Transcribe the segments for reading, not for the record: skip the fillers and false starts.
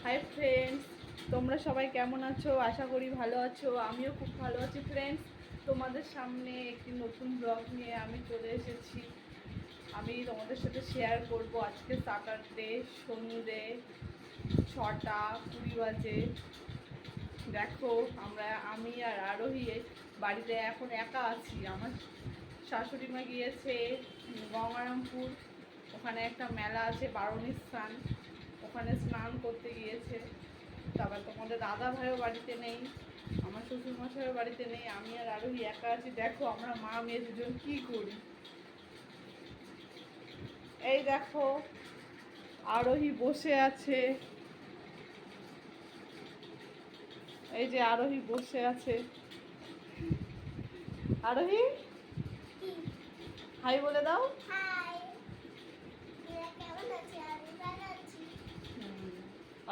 Hi friends, তোমরা সবাই কেমন আছো? আশা করি ভালো আছো। আমিও খুব ভালো আছি ফ্রেন্ডস। তোমাদের সামনে একটি নতুন ব্লগ নিয়ে আমি চলে এসেছি। আমি তোমাদের সাথে শেয়ার করব আজকে স্যাটারডে, সন্ধ্যে 6:20 বাজে। দেখো, আমি আর আরোহী বাড়িতে এখন একা আছি। আমার শাশুড়ি মা গিয়েছে গঙ্গারামপুর, ওখানে একটা মেলা আছে বারণী স্নান, ওখানে স্নান করতে গিয়েছে। তারপর তোমাদের দাদা ভাইও বাড়িতে নেই, আমার শ্বশুরমশাইও বাড়িতে নেই, আমি আর আরোহী একা আছি। দেখো আমরা মা মেয়ে দুজন কী করি। এই দেখো, আরোহী বসে আছে, এই যে আরোহী বসে আছে। আরোহী হাই বলে দাও।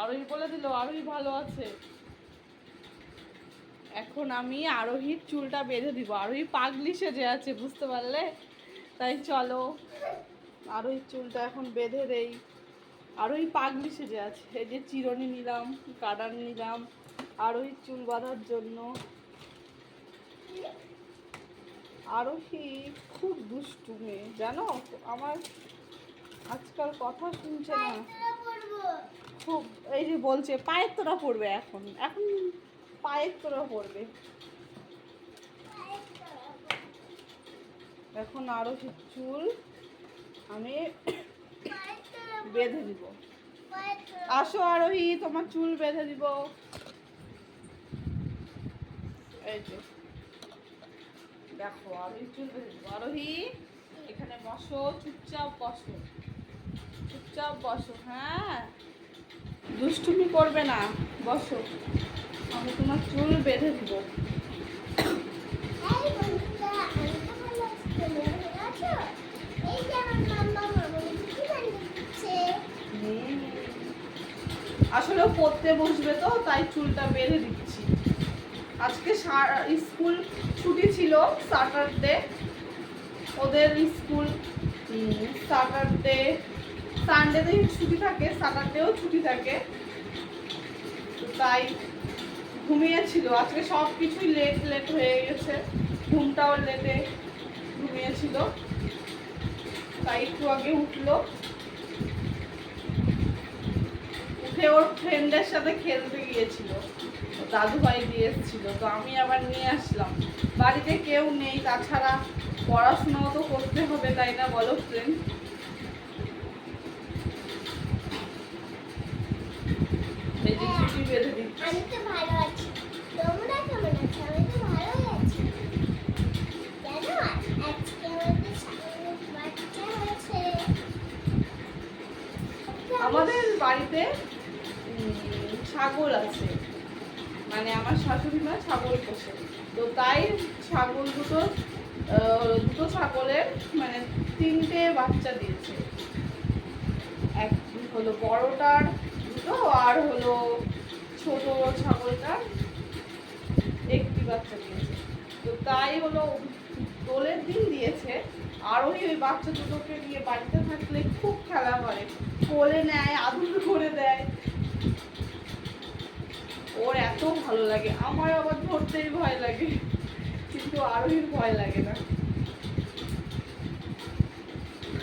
আরোহী বলে দিল আরোহী ভালো আছে। এখন আমি আরোহীর চুলটা বেঁধে দিব। আরোহী পাগলি সেজে আছে, বুঝতে পারলে? তাই চলো আরোহীর চুলটা এখন বেঁধে দেই। আরোহী পাগলি সেজে আছে। এই যে চিরুনি নিলাম, কাটার নিলাম আরোহীর চুল বাঁধার জন্য। আরোহী খুব দুষ্টু মেয়ে, জানো? আমার আজকাল কথা শুনছে না খুব। এই যে বলছে পায়ের তোরা পড়বে, এখন এখন পায়ের তোরা পড়বে। এখন আরোহীর চুল আমি বেঁধে দিব। আসো আরোহী, তোমার চুল বেঁধে দিব। এই যে দেখো আরোহী চুল বেঁধে দিব। আরোহী এখানে বসো, চুপচাপ বসো, চুপচাপ বসো। হ্যাঁ, দুষ্টুমি করবে না, বসো। আমি তোমার চুল বেঁধে দিব। আসলে পড়তে বসবে তো, তাই চুলটা বেঁধে দিচ্ছি। আজকে স্কুল ছুটি ছিল, স্যাটারডে ওদের স্কুল। স্যাটারডে সানডেতে ছুটি থাকে, স্যাটারডেও ছুটি থাকে, তাই ঘুমিয়েছিল। আজকে সব কিছুই লেট হয়ে গেছে, ঘুমটাও লেটে ঘুমিয়েছিল, তাই একটু আগে উঠলো। উঠে ওর ফ্রেন্ডের সাথে খেলতে গিয়েছিল, দাদু ভাই দিয়ে এসেছিল, তো আমি আবার নিয়ে আসলাম। বাড়িতে কেউ নেই, তাছাড়া পড়াশোনাও তো করতে হবে, তাই না বলো ফ্রেন্ড? এই যে ছুটি বেঁধে দিচ্ছি। আমি তো ভালো আছি, তোমরা কেমন আছো? আমি তো ভালোই আছি। কেন আজকে আমাদের সামনে বাচ্চা হয়েছে? আমাদের বাড়িতে ছাগল আছে, মানে আমার শাশুড়ি মা ছাগল পোষে, তো তাই ছাগল দুটো ছাগলের মানে 3টে বাচ্চা দিয়েছে। এক হলো বড়টার দুটো, আর হলো ছোট ছাগলটার একটি বাচ্চা দিয়েছে। তো তাই হলো দোলের দিন দিয়েছে। আরোহী ওই বাচ্চা দুটোকে নিয়ে বাড়িতে থাকলে খুব খেলা করে, কোলে নেয়, আদর করে দেয়, ওর এত ভালো লাগে। আমার আবার ধরতেই ভয় লাগে, কিন্তু আরোহীর ভয় লাগে না।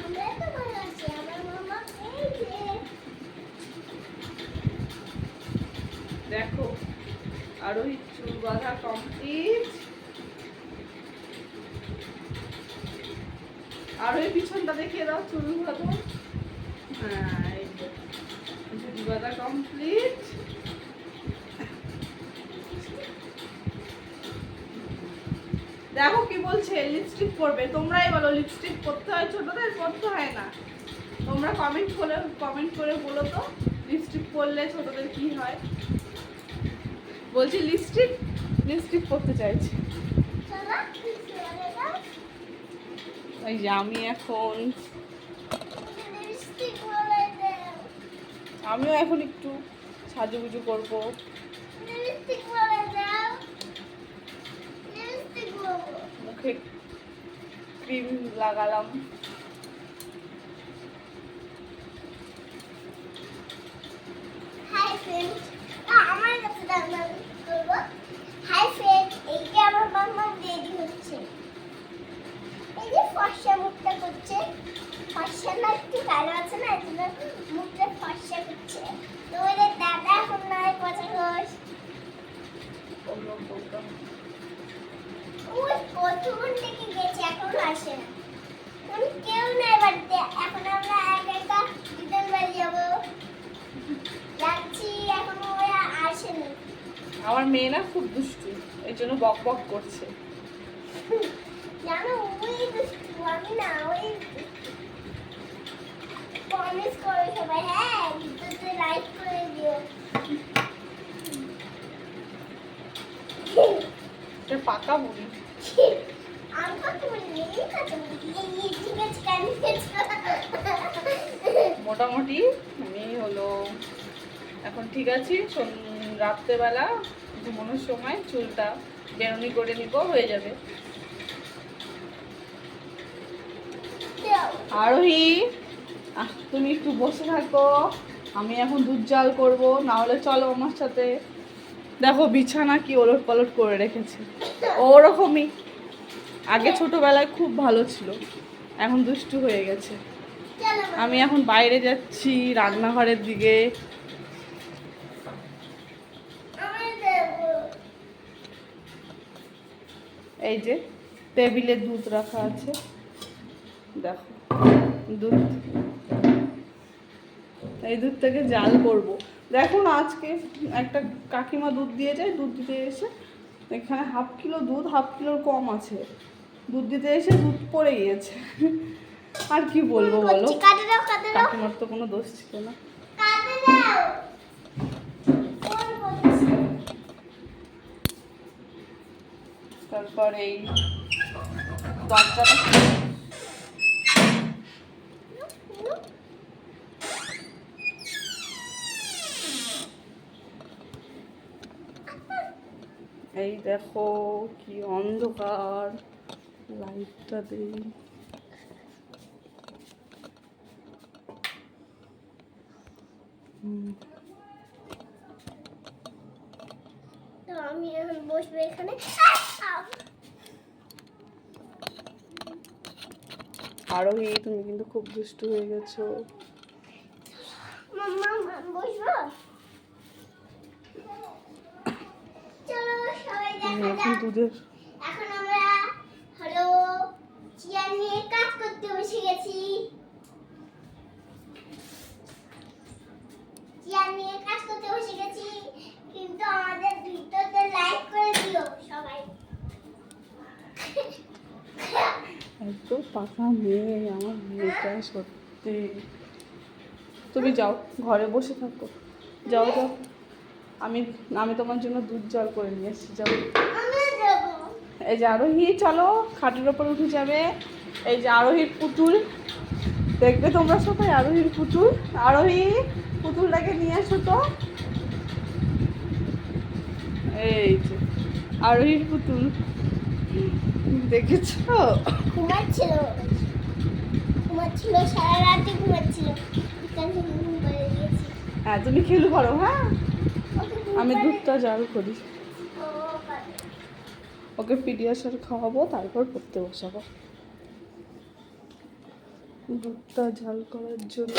আমরা তো ভালো আছি। আমার মামা এই যে দেখো আরোহীর চুল বাঁধা কমপ্লিট। আরোহী পিছনটা দেখিয়ে দাও, চুল বাঁধা। হ্যাঁ, এই যে চুল বাঁধা কমপ্লিট। দেখো কি বলছে, লিপস্টিক পরবে। তোমরাই বলো, লিপস্টিক পরতে হয় ছোটদের? পরতে হয় না। তোমরা কমেন্ট করে বলো তো, লিপস্টিক পরলে ছোটদের কি হয়। বলছি লিপস্টিক পরতে চাইছি। চলো চলে যাও। এই যে আমি এখন লিপস্টিক বলে দাও। আমিও এখন একটু সাজুগুজু করবো। লিপস্টিক বলে দাও। লিপস্টিক বলো। মুখে ক্রিম লাগালাম। হাই ফ্রেন্ড, আমার কাছে রান্না করবো। হাই ফ্রেন্ড, এই যে আমার মাম্মা রেডি হচ্ছে। এই যে ফর্সা মুখটা করছে, ফর্সা না একটু কালো আছে না, এজন্য মুখটা ফর্সা করছে। তো ওই যে দাদা এখন নয় পচা ঘোষ, ওই কতক্ষণ থেকে গেছে এখনো আসে না। আমি কেউ নাই বাড়িতে, এখন আমরা একা একা দিদার বাড়ি যাবো। যাচ্ছি, এখনো ওরা আসেনি। আমার মেয়ে না খুব দুষ্টু, এই জন্য বক বক করছে। জানো ওই দুষ্টু, আমি না ওই প্রমিস করো সবাই, হ্যাঁ ভিডিওতে লাইক করে দিও। এটা পাকা বুড়ি। আমি কত বলি এই কাছে বলি এই ঠিক আছে কেন মোটামুটি আমি হলো এখন ঠিক আছি। রাত্রেবেলা ঘুমানোর সময় চুলটা বেরুনি করে নিব, হয়ে যাবে। আরোহী, তুমি একটু বসে থাকো, আমি এখন দুধ জাল করব, না হলে চলো আমার সাথে। দেখো বিছানা কি ওলট পালট করে রেখেছে। ওরকমই আগে ছোটবেলায় খুব ভালো ছিল, এখন দুষ্টু হয়ে গেছে। আমি এখন বাইরে যাচ্ছি রান্নাঘরের দিকে। এই যে টেবিলে দুধ রাখা আছে, দেখো দুধ, এই দুধটাকে জাল করব। দেখুন আজকে একটা কাকিমা দুধ দিয়ে যায়, দুধ দিতে এসে এখানে 1/2 কিলো দুধ, 1/2 কিলোর কম আছে, দুধ দিতে এসে দুধ পড়ে গিয়েছে। আর কি বলবো বলো, কাকিমার তো কোনো দোষ ছিল না। তারপর এই দরজাটা এই দেখো কি অন্ধকার, লাইটটা দেই। তো আমি এখন বসবো এখানে। আরোহী, তুমি কিন্তু খুব দুষ্টু হয়ে গেছো। মাম্মা বসবো, চলো সবাই দেখা এখন যাক। দুধের এখন আমরা হলো চেয়ার নিয়ে কাজ করতে বসে গেছি। চেয়ার নিয়ে কাজ করতে বসে গেছি, কিন্তু আমাদের ভিডিওতে লাইক করে দিও সবাই। এত পাকা মেয়ে আমার মেয়েটা, সত্যি। তুমি যাও ঘরে বসে থাকো, যাও যাও, আমি আমি তোমার জন্য দুধ জল করে নিয়ে এসেছি, যাও। আমিও যাবো। এই যে আরোহী, চলো খাটের ওপর উঠে যাবে। এই যে আরোহীর পুতুল, দেখবে তোমরা সবাই আরোহীর পুতুল। আরোহী, পুতুলটাকে নিয়ে এসো তো। এই যে আরোহীর পুতুল, দেখেছো? ঘুমাচ্ছিল, ঘুমাচ্ছিল সারা রাতে ঘুমাচ্ছিল, বিকাল থেকে ঘুম পাড়িয়ে দিয়েছি। হ্যাঁ তুমি খেলু করো, হ্যাঁ ওকে ঘুম আমি পাড়িয়ে- দুধটা জাল করি। ও পারে। ওকে পিডিয়াশার খাওয়াবো, তারপর পড়তে বসাবো। দুধটা ঝাল করার জন্য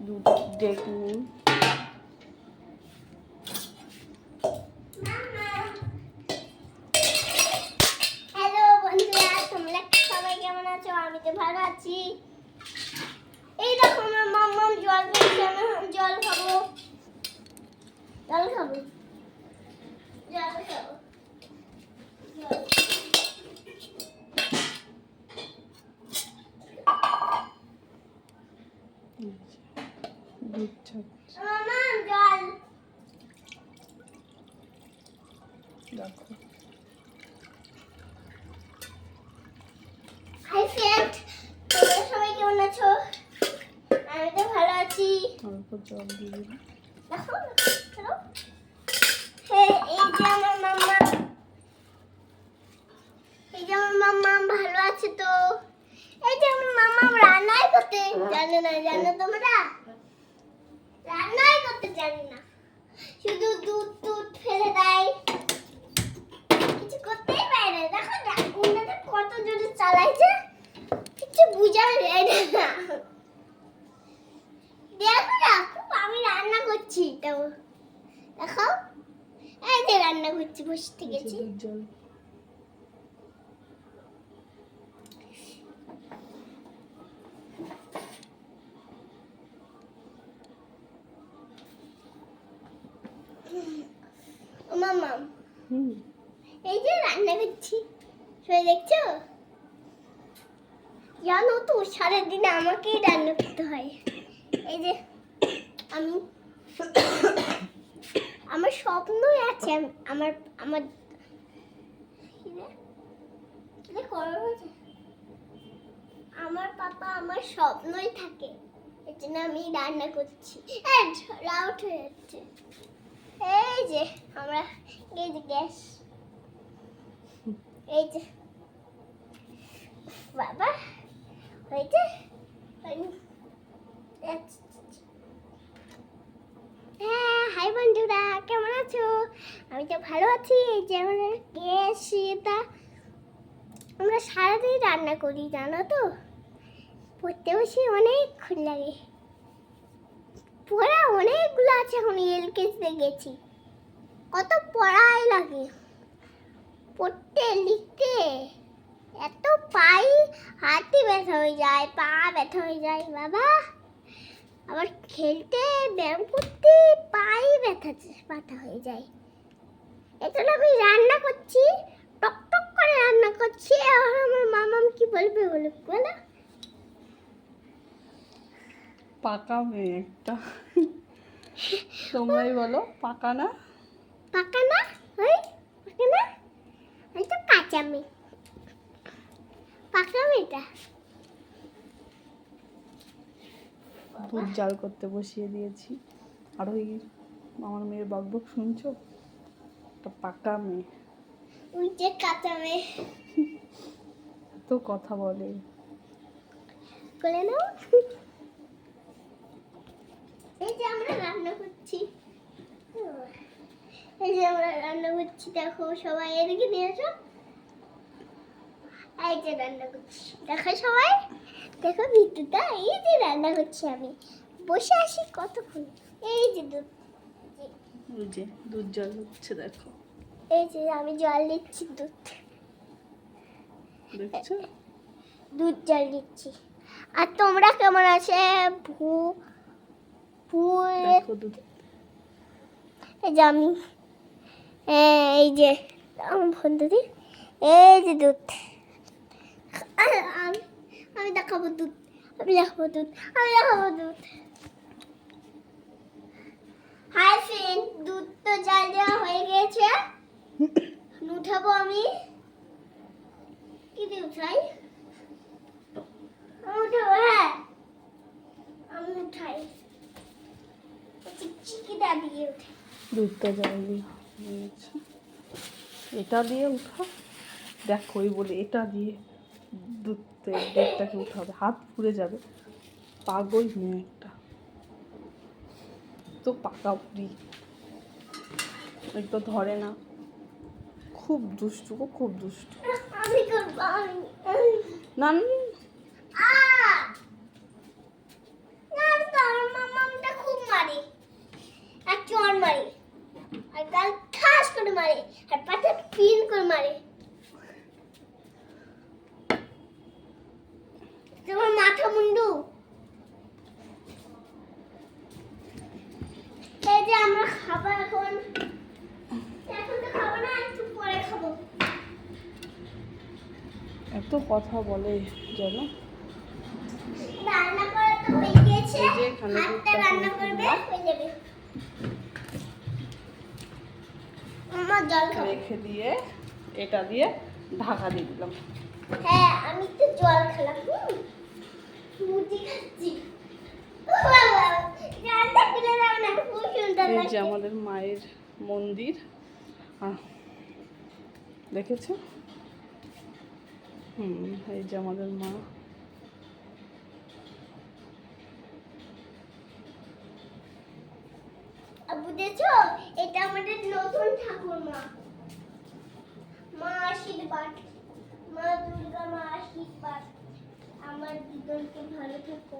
দুধ ডেক নিই। হ্যালো বন্ধুরা, তোমরা সবাই কেমন আছো? আমি তো ভালো আছি। এই দেখো আমার মাম্মা জল পেয়েছে, আমি জল খাবো, জল খাবো, জল খাবো, জল। দুধ ছাড়ছি, মাম্মা জল। দেখো। হাই ফ্রেন্ড, তোমরা সবাই কেমন আছো? আমি তো ভালো আছি। অল্প জল দিয়ে দিলাম। দেখো চলো। এই যে আমার মাম্মা, এই যে আমার মাম্মা ভালো আছে তো। এই যে আমার মাম্মা রান্নাই করতে জানে না, জানো তোমরা? রান্না জানি না, শুধু দুধ দুধ ফেলে দেয়, কিছু করতেই পারে না। দেখো না উনাটা কত জোরে চালাইছে, কিছু বুঝা যায় না। দেখো না খুব আমি রান্না করছি, তো দেখো এই যে রান্না করছি, বসতে গেছি। দুধ জল ও মামা, হুম এই যে রান্না করছি, সবাই দেখছো? জানো তো সারাদিন আমাকেই রান্না করতে হয়। এই যে আমি আমার স্বপ্নই আছে, আমার আমার কি রে? কি রে করো হয়েছে? আমার পাপা আমার স্বপ্নই থাকে, এর জন্য আমি রান্না করছি। রাউট হয়ে যাচ্ছে। এই যে আমরা, এই যে গ্যাস, এই যে বাবা হয়েছে। হ্যাঁ, হাই বন্ধুরা, কেমন আছো? আমি তো ভালো আছি। এই যে আমাদের গ্যাস, এটা আমরা সারাদিন রান্না করি জানো তো, পড়তে বসে অনেকক্ষণ লাগে, পড়া অনেকগুলো আছে। এখন এলকেজিতে গেছি, কত পড়াই লাগে, পড়তে লিখতে এত পাই, হাতে ব্যথা হয়ে যায়, পা ব্যথা হয়ে যায় বাবা। আবার খেলতে ব্যায়াম করতে পাই ব্যথা হয়ে যায়। এখন আমি রান্না করছি, টক টক করে রান্না করছি। আর আমার মামাম কি বলবে বলো বলো? পাকা মেয়ে একটা। তোমরাই বলো, পাকা না? পাকা না? ওই পাকা না, আমি তো কাঁচা মেয়ে, পাকা মেয়েটা। দুধ জাল করতে বসিয়ে দিয়েছি। আর ওই আমার মেয়ের বকবক শুনছো? একটা পাকা মেয়ে, ওই যে কাঁচা মেয়ে, তো কথা বলে। করে নাও। এই যে আমরা রান্না করছি, এই যে আমরা রান্না করছি, দেখো সবাই এদিকে নিয়ে এসো। এই যে রান্না করছি, দেখো সবাই, দেখো ভিতরটা। এই যে রান্না করছি আমি, বসে আসি কতক্ষণ। এই যে দুধ, ওই যে দুধ জল হচ্ছে দেখো, এই যে আমি জল দিচ্ছি, দেখছো? দুধ জল দিচ্ছি। আর তোমরা কেমন আছে? ভু ভু দেখো দুধ। এই যে আমি, এই যে আমার বন্ধুদি, এই যে দুধ, আমি আমি দেখাবো দুধ, আমি দেখাবো দুধ, আমি দেখাবো দুধ। হাই ফ্রেন্ড, দুধ তো জাল দেওয়া হয়ে গেছে, উঠাবো আমি। কি দিয়ে উঠাই? আমি উঠাবো, হ্যাঁ আমি উঠাই, চিকিটা দিয়ে উঠাই। দুধটা জাল দিয়ে নিয়েছি, এটা দিয়ে উঠা। দেখো ওই বলে এটা দিয়ে দুধটাকে উঠাবে, হাত পুড়ে যাবে। পাগল মেয়ে একটা, তো পাকা পুরি, ওই তো ধরে না, খুব দুষ্টু গো, খুব দুষ্টু। আমি করবো, না না তো আমার মামাটা খুব মারে, আর চর মারে, আর গাল ঠাস করে মারে, আর পাটা পিন করে মারে। তোমার মাথা মুন্ডু। এই যে আমরা খাবো এখন, এখন তো খাবো না, একটু পরে খাবো। এত কথা বলে যেন। রান্না করা তো হয়ে গিয়েছে, এই যে এখানে হাতটা দুধটা রান্না করে করবে, দিলাম। হয়ে যাবে। আমার জল খাবো। রেখে দিয়ে এটা দিয়ে ঢাকা দিয়ে দিলাম। হ্যাঁ আমি তো জল খেলাম, মুটি খাচ্ছি। ও বাবা, জলটা ফেলে দাও না, খুব সুন্দর এই যে লাগছে। আমাদের মায়ের মন্দির, দেখেছো? এই যে আমাদের মা। বুঝেছো? এটা আমাদের নতুন ঠাকুরমা। মা আশীর্বাদ, মা দুর্গা মা আশীর্বাদ। আমার দুজনকে ভালো থাকো।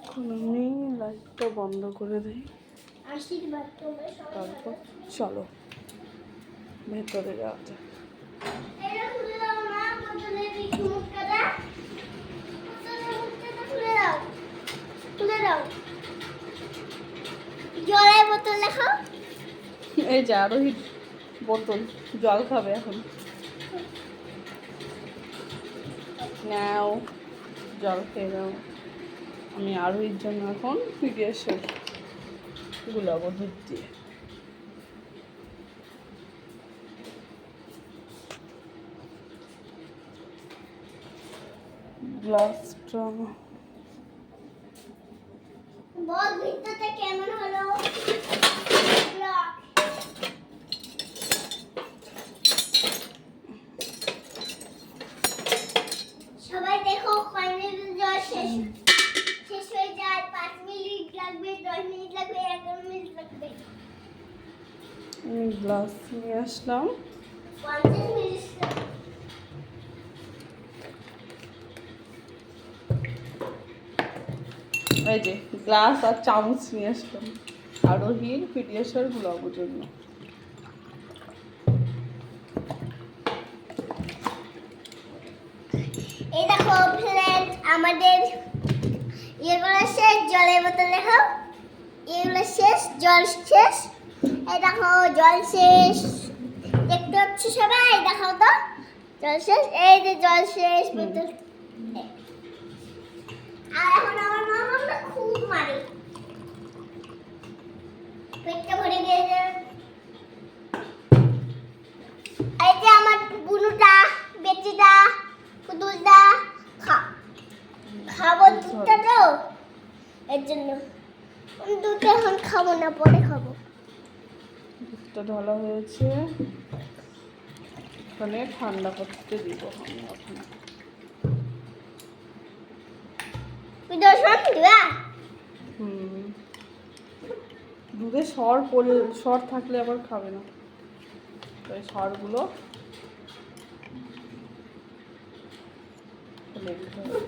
এখন আমি লাইটটা বন্ধ করে দিই, আশীর্বাদ করবে সবাই। তারপর চলো ভেতরে যাওয়া যাক। এটা খুলে দাও মা, বোতলের দিকে মুখটা দাও। বোতলের মুখটা খুলে দাও, খুলে দাও। জলের বোতল দেখাও। এই যে আরোহীর বোতল, জল খাবে এখন। নাও জল খেয়ে নাও। আমি আরোহীর জন্য এখন পিডিয়াশিওর গুলাবো দুধ দিয়ে। গ্লাসটা বল ভিতরটা কেমন হলো? সবাই দেখো ফাইনালি জল শেষ শেষ হয়ে যায়। 5 মিনিট লাগবে, 10 মিনিট লাগবে, 11 মিনিট লাগবে, আমি গ্লাস নিয়ে আসলাম। 50 মিনিট লাগবে। এই যে গ্লাস আর চামচ নিয়ে আসলাম আরোহীর পিডিয়াশিওর গুলাবোর জন্য। এই দেখো ফ্রেন্ড, আমাদের এগুলো শেষ। জলের বোতল দেখো, এগুলো শেষ, জল শেষ। এই দেখো জল শেষ, দেখতে পাচ্ছ সবাই? দেখাও তো জল শেষ। এই যে জল শেষ বোতল। আর এখন আমার মা আমাকে খুব মারে, পেটটা ভরে গিয়েছে। এই যে আমার বুনুটা, বেটিটা, পুতুলটা খাবো দুধটা তো, এর জন্য দুধটা এখন খাবো না, পরে খাবো। দুধটা ঢালা হয়েছে, এখানে ঠান্ডা করতে দিব আমি এখন। তুই দর্শন দিবা? দুধে সর থাকলে আবার খাবে না, তো এই সরগুলো ফেলে দিতে হবে।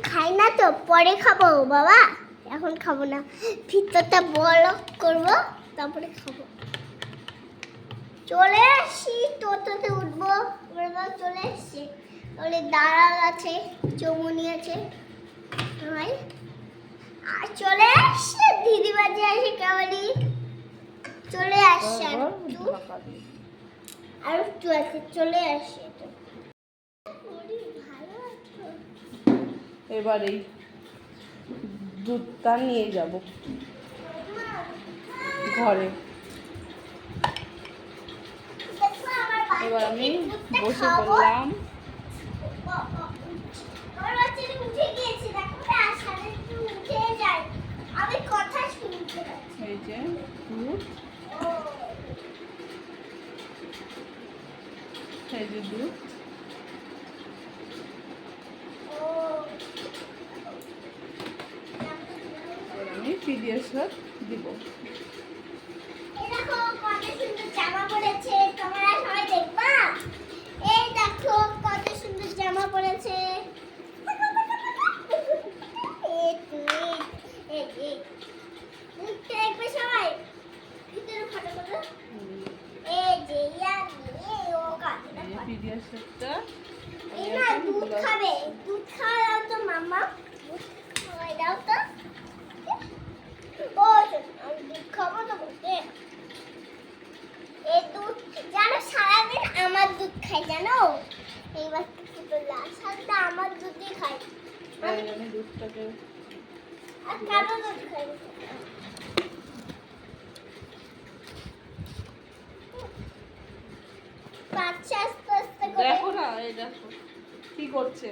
খাই না তো, পরে খাবো বাবা, এখন খাবো না। ভিতরটা বড় করবো, তারপরে খাবো। চলে আসি, টোটোতে উঠবো। এবার চলে এসছি, ওখানে দাঁড়াল আছে, চৌমনি আছে, আর চলে আসছে দিদিবাজি আসে কেমনই চলে আসছে। আর একটু আর একটু আছে, চলে আসছে তো। ভালো আছো? এবার এই দুধটা নিয়ে যাব ঘরে। দেখো আমার এবার আমি দুধটা বসে খাবো। পড়লাম। আমার বাচ্চাটা উঠে গিয়েছে, দেখো না, সাথে একটু উঠে যায়, আমি কথা শুনতে পাচ্ছি। এই যে দুধ, ও, এই যে দুধ। ও। এবার আমি পিডিয়াশিওর দিব। এই দেখো কত সুন্দর জামা পরেছে, তোমরা সবাই দেখবা? এই দেখো কত সুন্দর জামা পরেছে। মুখটা দেখবে সবাই, ভিতরে ফটো ফটো। এই যে ও কাঁদে এই যে পিডিয়াশিওরটা এই না দুধ খাবে, দুধ খাওয়া দাও তো মাম্মা, দুধ খাওয়াই দাও তো। ও আমি দুধ খাবো তো বলতে। এই দুধ জানো সারাদিন আমার দুধ খাই, জানো? এই বাচ্চা পুতুলটা সারাদিন আমার দুধই খাই। আমি দুধটাকে আর কারো দুধ খাই না। বাচ্চা আস্তে আস্তে করে দেখো না, এই দেখো কি করছে,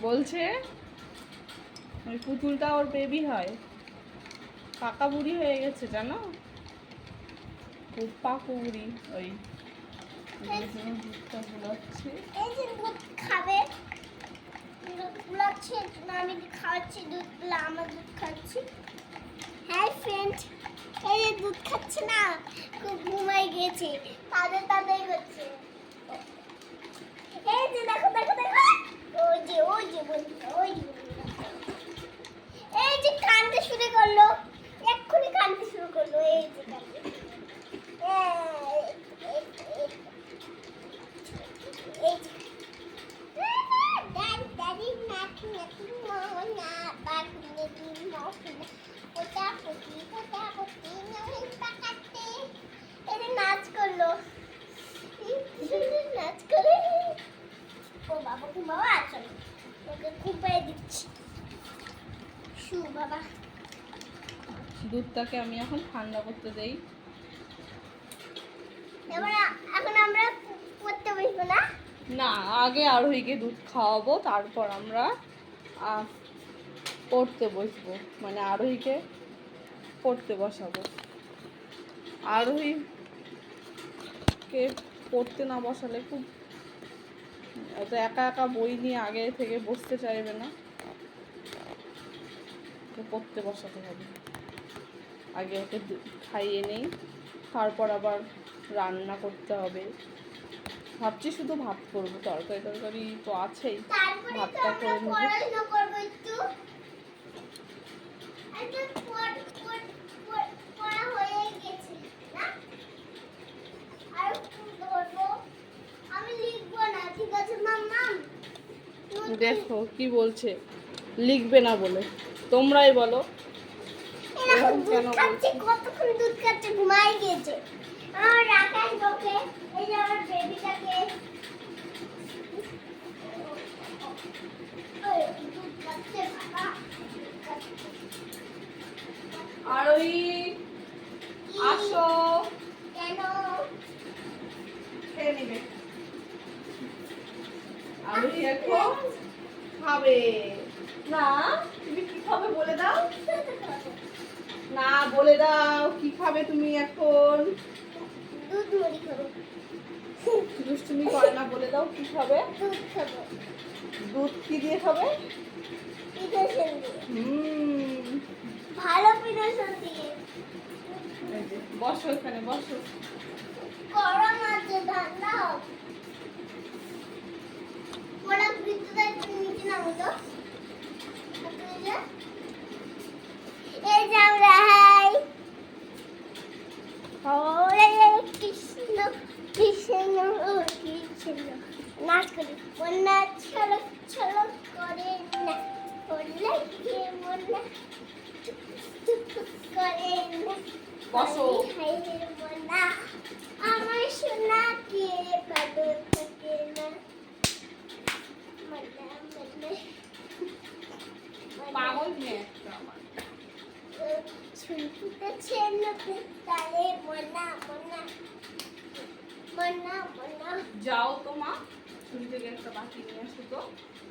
বলছে ওই পুতুলটা ওর বেবি হয়, পাকা বুড়ি হয়ে গেছে জানো, খুব পাকা বুড়ি। ওই দুধটা গুলাচ্ছি। এই যে দুধ খাচ্ছে না, আমি খাওয়াচ্ছি দুধ, আমার দুধ খাচ্ছি। হ্যাঁ ফ্রেন্ড, এই যে দুধ খাচ্ছে না, খুব ঘুমাই গেছে, তাদের করছে। এই যে দেখো দেখো দেখো, ওই যে বন্ধুরা, ওই যে বন্ধুরা। এই যে কাঁদতে শুরু করলো, এক্ষুনি কাঁদতে শুরু করলো, এই যে কাঁদতে। এই যে daddy nothing more na bag ni mo ওটা পটি নই পাকাতে। এই নাচ করলো, নাচ করে। ও বাবা চলো ওকে কুপায় দিচ্ছি। শু বাবা, দুধটাকে আমি এখন ঠান্ডা করতে দেই। এবার এখন আমরা পড়তে বসবো না? না, আগে আরোহীকে দুধ খাওয়াবো, তারপর আমরা পড়তে বসবো, মানে আরোহীকে পড়তে বসাবো। আরোহীকে পড়তে না বসালে খুব তো একা একা বই নিয়ে আগে থেকে বসতে চাইবে না, তো পড়তে বসাতে হবে। আগে ওকে খাইয়ে নেই, তারপর আবার রান্না করতে হবে। ভাবছি শুধু ভাত করবো, তরকারি তো আছেই, ভাতটা করে নেবো। পড়াশোনা করবো একটু, পড়া হয়ে গেছে না, আর করবো। আমি লিখবো না, ঠিক আছে মাম্মাম? দেখো কি বলছে, লিখবে না বলে। তোমরাই বলো কেন বলছে। কতক্ষণ দুধ খাচ্ছে, ঘুমাই গিয়েছে। আমার রাখাই ওকে, এই যে আমার বেবিটাকে দুধ খাচ্ছে বাবা। আরোহী আসো, কেন? খেয়ে নিবে। আরোহী এখন খাবে না। তুমি কি খাবে বলে দাও না, বলে দাও কি খাবে তুমি এখন। দুধ মুড়ি খাবো। দুষ্টুমি করে না, বলে দাও কি খাবে। দুধ খাবো। দুধ কি দিয়ে খাবে? পিঠাশন দিয়ে। ভালো পিঠাশন দিয়ে। এই যে, বসো এখানে বসো। গরম আছে, ঠান্ডা হোক। ওরা বিদ্যুৎ একটু নিচে নামো তো। এই যে আমরা হাই হরে কৃষ্ণ কৃষ্ণ ও কৃষ্ণ নাচ করি। মন্না ছলক ছলক করে না, বললে কে মন্না টুক টুক করে না। বসো। হাই রে মন্না, আমার সোনা কে পাগল থাকে না। মন্না মন্না পাগল মেয়ে একটা আমার। ছুটতেছে নদীর তালে, মন্না মন্না মন্না মন্না। যাও তো মা, তুমি থেকে একটা বাটি নিয়ে আসো তো,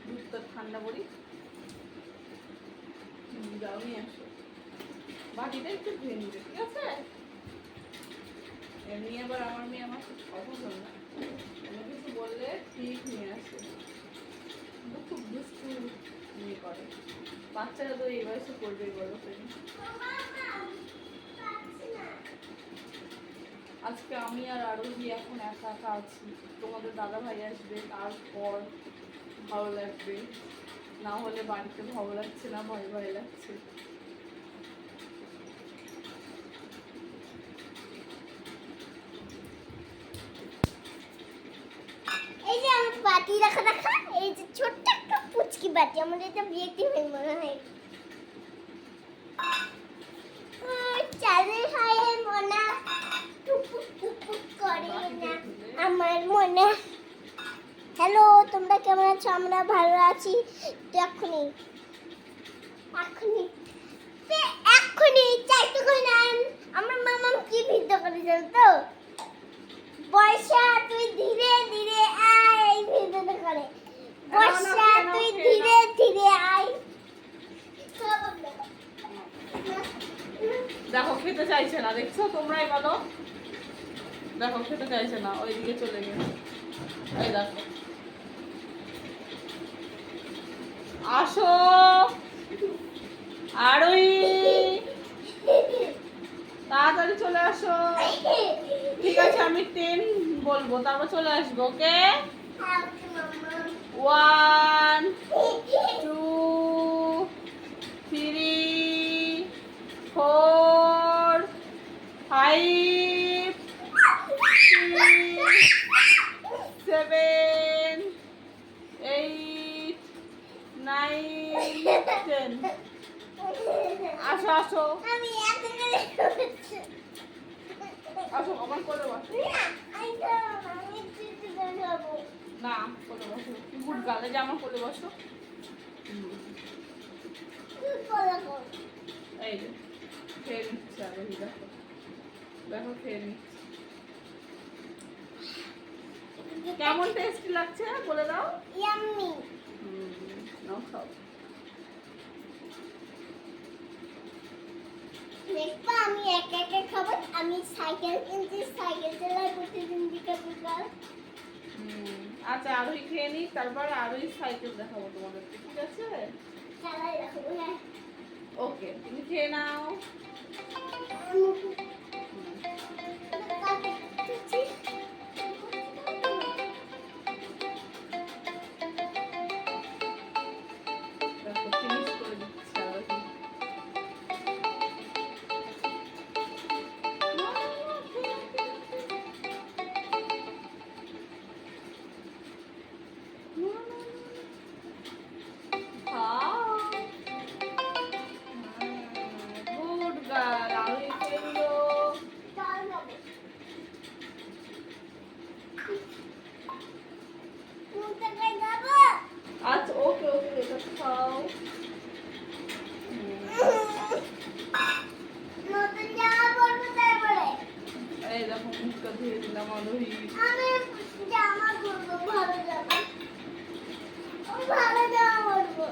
দুধটা ঠান্ডা করি। যাও নিয়ে আসো, বাটিটা একটু ধুয়ে নিবে, ঠিক আছে? এমনি আবার আমার মেয়ে আমার খুব কথা বলে না, আমি কিছু বললে ঠিক নিয়ে আসে, খুব দুষ্টু নিয়ে করে। বাচ্চারা তো এই বয়সে করবেই, বলো তুমি। আজকে আমি আর আরোহী এখন একা একা আছি, তোমাদের দাদা ভাই আসবে, তারপর ভালো লাগবে, না হলে বাড়িতে ভালো লাগছে না, ভয় ভয় লাগছে। এই যে আমার বাটি রাখা রাখা, এই যে ছোট্ট একটা পুচকি বাটি, আমাদের এটা বিয়েতে হয় মনে হয়। চাঁদের হায়ে মনা টুকুক টুকুক করে না আমার মনে। হ্যালো, তোমরা কেমন আছো? আমরা ভালো আছি। তো এক্ষুনি চাইতে কই না আমার মামা কি ভিডিও করে জানো তো? বর্ষা তুই ধীরে ধীরে আয়, এই ভিডিওটা করে। বর্ষা তুই ধীরে ধীরে আয়। দেখো খেতে চাইছে না, দেখছো? তোমরাই বলো। দেখো খেতে চাইছে না, ওইদিকে চলে গেছে। এই দেখো আসো আরোই, তাড়াতাড়ি চলে আসো। ঠিক আছে, আমি 10 বলবো, তারপর চলে আসবো। ওকে, 1 2 3 4 5 6 7 8 9 10। আসো আসো আমি এত করে করছি। আসো, আমার কোলে বসো। আমি চিঠি দেখাবো। না, কোলে বসো, গুড গালে যে আমার কোলে বসো। তুই বলো বল। এই যে খেয়ে নিচ্ছে আরোহী, দেখো দেখো খেয়ে নিচ্ছে। কেমন টেস্টি লাগছে বলে দাও। ইয়াম্মি। নাও খাও। দেখবা আমি একা একা খাবো। আমি সাইকেল কিনছি, সাইকেল চালাই প্রতিদিন বিকাল বিকাল। আচ্ছা, আরোহী খেয়ে নিই, তারপর আরোহী সাইকেল দেখাবো তোমাদেরকে, ঠিক আছে? চালাই রাখবো। হ্যাঁ ওকে, তুমি খেয়ে নাও। দেখো ফিনিশ করে দিচ্ছে আরোহী। গুড গার্ল, আরোহী খেয়ে নিলো। আচ্ছা, ওকে ওকে, এটা খাও। নতুন জামা পরবো তারপরে। এই দেখো মুখটা ধুয়ে দিলাম আরোহী। আমি জামা পরবো, ভালো জামা। ভালো জামা পরবো।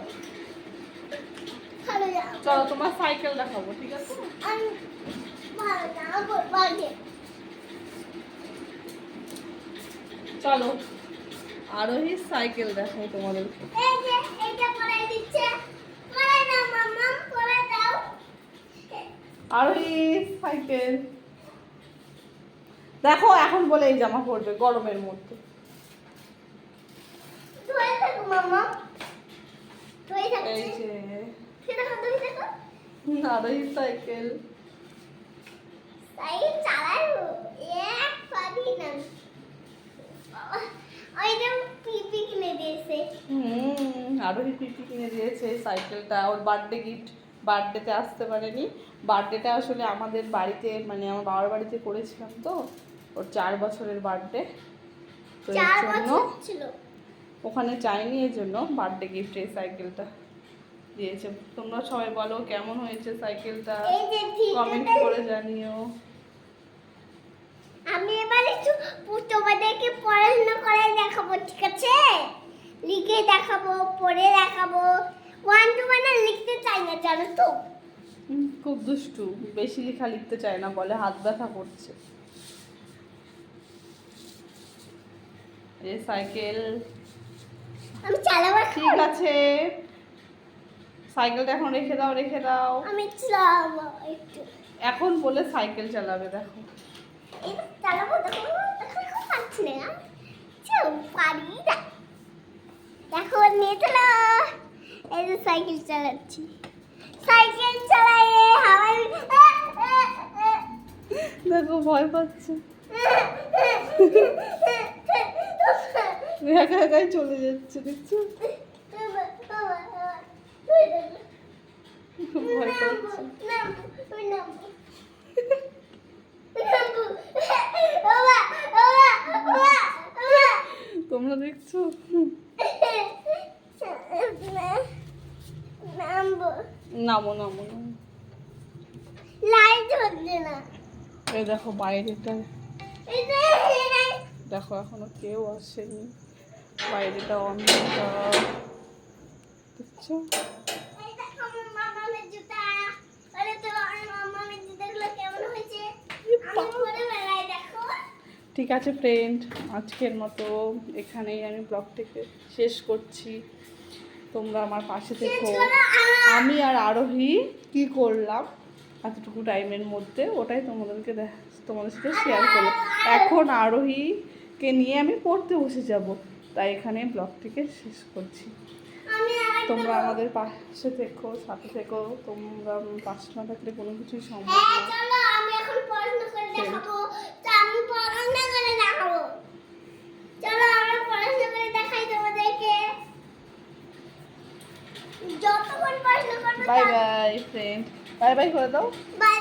ভালো জামা। চলো তোমার সাইকেল দেখাবো, ঠিক আছে? আমি ভালো জামা পরবো আগে। চলো আরোহী সাইকেল দেখাই তোমাদের। এই যে এটা পরাই দিচ্ছে। পরাই দাও মাম্মা, পরাই দাও। আরোহী সাইকেল দেখো, এখন বলে এই জামা পরবে গরমের মধ্যে। ধরে থাকো মাম্মা। ধরে থাকো। এই যে ধরে থাকো, ধরে থাকো। আরোহী সাইকেল। সাইকেল চালাবো। এক পারি না। বাবা, ওইটা পিপি কিনে দিয়েছে। আরোহী পিপি কিনে দিয়েছে সাইকেলটা, ওর বার্থডে গিফট। বার্থডেতে আসতে পারেনি। বার্থডেটা আসলে আমাদের বাড়িতে, মানে আমার বাবার বাড়িতে করেছিলাম, তো ওর 4 বছরের বার্থডে, তো এর 4 জন্য বছর ছিল। ওখানে চাইনি, এর জন্য বার্থডে গিফট এই সাইকেলটা দিয়েছে। তোমরা সবাই বলো কেমন হয়েছে সাইকেলটা, এই যে কমেন্ট ভিডিওটা করে জানিও। আমি এবার একটু তোমাদেরকে পড়াশোনা করে দেখাবো, ঠিক আছে? লিখে দেখাবো, পড়ে দেখাবো। 1 to 1 লিখতে চাই না, জানো তো? খুব দুষ্টু, বেশি লেখা লিখতে চায় না, বলে হাত ব্যথা করছে। এই সাইকেল আমি চালাবো ঠিক এখন। আছে, সাইকেলটা এখন রেখে দাও, রেখে দাও। আমি চালাবো একটু। এখন বলে সাইকেল চালাবে, দেখো। এই চালাবো, দেখো দেখো দেখো, পারছি না। চল, পারি না। দেখো নিয়ে চলো। এই যে সাইকেল চালাচ্ছি। সাইকেল চালাই হাওয়ায়। দেখো ভয় পাচ্ছে, একা একাই চলে যাচ্ছে, দেখছো? খুব ভয় পাচ্ছে। তোমরা দেখছো? নামো নামো নামো। লাইট হচ্ছে না। এই দেখো বাইরেটা, দেখো এখনো কেউ আসেনি, বাইরেটা অন্ধকার, দেখছো? এই দেখো আমার মামামের জুতা। আরে তো আমার মামামের জুতাগুলো কেমন হয়েছে? আমি পরে বেড়াই, দেখো। ঠিক আছে ফ্রেন্ড, আজকের মতো এখানেই আমি ব্লগটিকে শেষ করছি। তোমরা আমার পাশে থেকো। চলো, আমি আর আরোহী কি করলাম এতটুকু টাইমের মধ্যে ওটাই তোমাদের সাথে শেয়ার করলাম। এখন আরোহীকে নিয়ে আমি পড়তে বসে যাব, তাই এখানে ব্লগটিকে শেষ করছি। আমি আরেকটা তোমরা বলবো। আমাদের পাশে থেকো, সাথে থেকো। তোমরা পাশে না থাকলে কোনো কিছুই সম্ভব হ্যাঁ না। চলো, আমি এখন পড়াশোনা করে দেখাবো। তো আমি পড়াশোনা করে দেখাবো। চলো আমরা পড়াশোনা করে দেখাই তোমাদেরকে। যতক্ষণ পড়াশোনা করবো bye bye friend, bye bye করে দাও। বাই